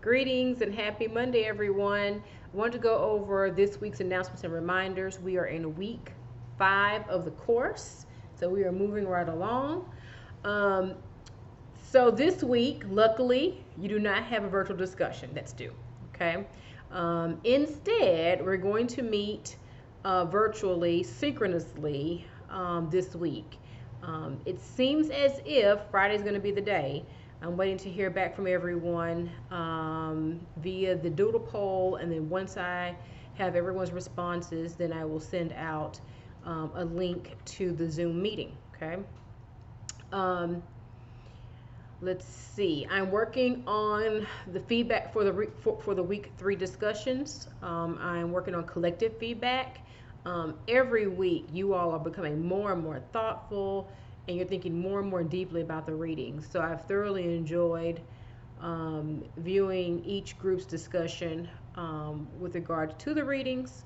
Greetings and happy Monday, everyone. I want to go over this week's announcements and reminders. We are in week 5 of the course, so we are moving right along. So this week, luckily, you do not have a virtual discussion that's due, okay? Instead, we're going to meet virtually, synchronously this week. It seems as if Friday is going to be the day. I'm waiting to hear back from everyone via the doodle poll, and then once I have everyone's responses, then I will send out a link to the Zoom meeting, okay? Let's see. I'm working on the feedback for the week 3 discussions. I'm working on collective feedback. Every week, you all are becoming more and more thoughtful, and you're thinking more and more deeply about the readings. So I've thoroughly enjoyed viewing each group's discussion with regard to the readings.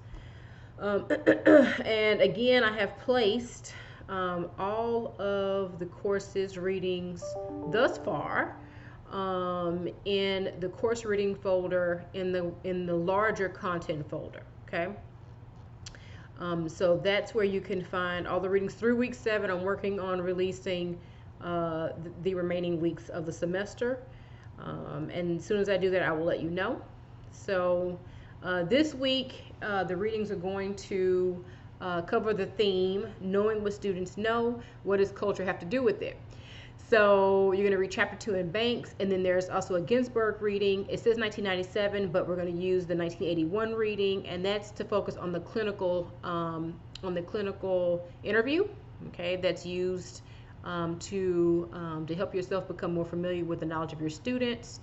And again, I have placed all of the course's readings thus far in the course reading folder in the larger content folder. Okay. So that's where you can find all the readings through week 7. I'm working on releasing the remaining weeks of the semester. And as soon as I do that, I will let you know. So this week, the readings are going to cover the theme, knowing what students know, what does culture have to do with it? So you're going to read chapter 2 in Banks, and then there's also a Ginsberg reading. It says 1997, but we're going to use the 1981 reading, and that's to focus on the clinical interview. Okay, that's used to help yourself become more familiar with the knowledge of your students.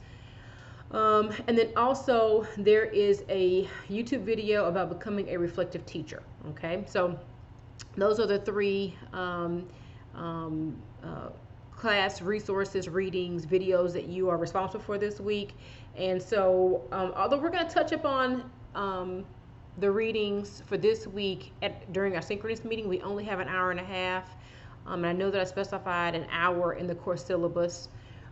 And then also there is a YouTube video about becoming a reflective teacher. Okay, so those are the 3 class resources, readings, videos that you are responsible for this week. And so although we're going to touch upon the readings for this week during our synchronous meeting, we only have an hour and a half. And I know that I specified an hour in the course syllabus,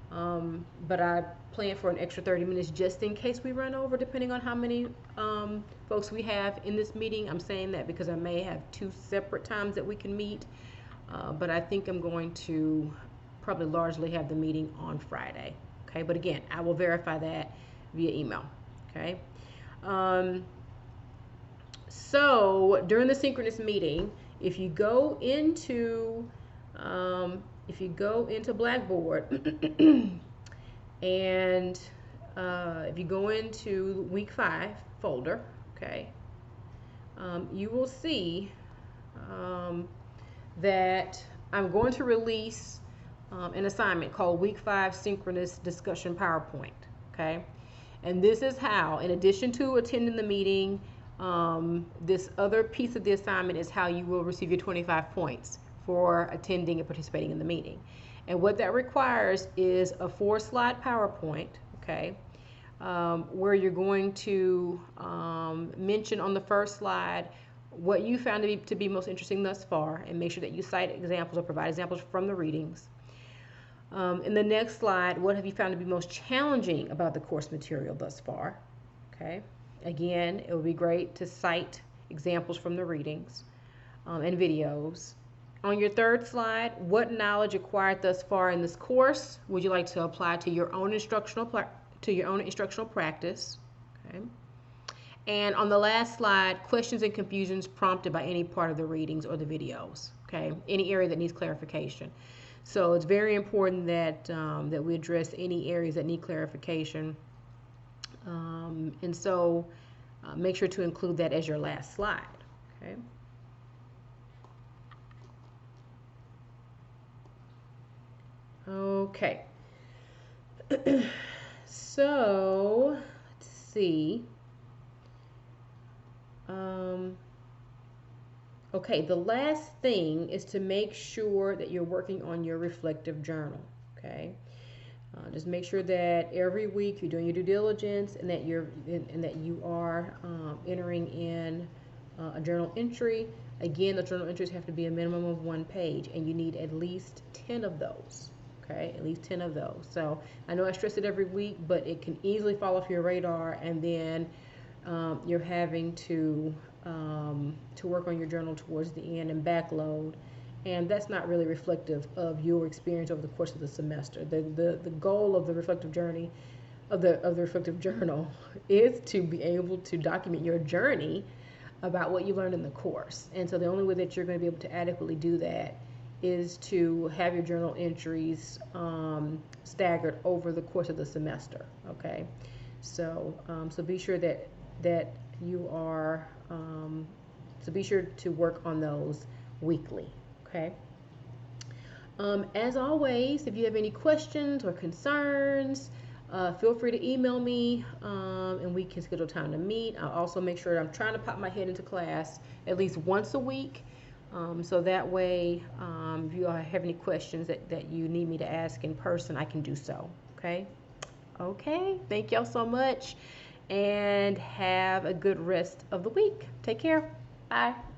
but I plan for an extra 30 minutes just in case we run over, depending on how many folks we have in this meeting. I'm saying that because I may have 2 separate times that we can meet, but I think I'm going to probably largely have the meeting on Friday. Okay, but again, I will verify that via email. Okay. So during the synchronous meeting, if you go into Blackboard and if you go into week 5 folder, okay, you will see that I'm going to release an assignment called Week 5 Synchronous Discussion PowerPoint. Okay, and this is how, in addition to attending the meeting, this other piece of the assignment is how you will receive your 25 points for attending and participating in the meeting. And what that requires is a 4-slide PowerPoint, okay, where you're going to mention on the first slide what you found to be most interesting thus far, and make sure that you cite examples or provide examples from the readings. In the next slide, what have you found to be most challenging about the course material thus far? Okay, again, it would be great to cite examples from the readings and videos. On your 3rd slide, what knowledge acquired thus far in this course would you like to apply to your own instructional practice? Okay. And on the last slide, questions and confusions prompted by any part of the readings or the videos. Okay, any area that needs clarification. So it's very important that that we address any areas that need clarification. And so make sure to include that as your last slide. Okay. Okay. So let's see. Okay, the last thing is to make sure that you're working on your reflective journal. Okay, just make sure that every week you're doing your due diligence, and that you are entering in a journal entry. Again, the journal entries have to be a minimum of 1 page, and you need at least 10 of those. Okay, at least 10 of those. So I know I stress it every week, but it can easily fall off your radar, and then you're having to work on your journal towards the end and backload, and that's not really reflective of your experience over the course of the semester. The goal of the reflective journey of the reflective journal is to be able to document your journey about what you learned in the course. And so the only way that you're going to be able to adequately do that is to have your journal entries staggered over the course of the semester. Okay, so so be sure that you are so be sure to work on those weekly. Okay. As always, if you have any questions or concerns, feel free to email me, and we can schedule time to meet. I'll also make sure that I'm trying to pop my head into class at least once a week, so that way, if you have any questions that you need me to ask in person, I can do so. Okay? Okay. Thank y'all so much, and have a good rest of the week. Take care. Bye.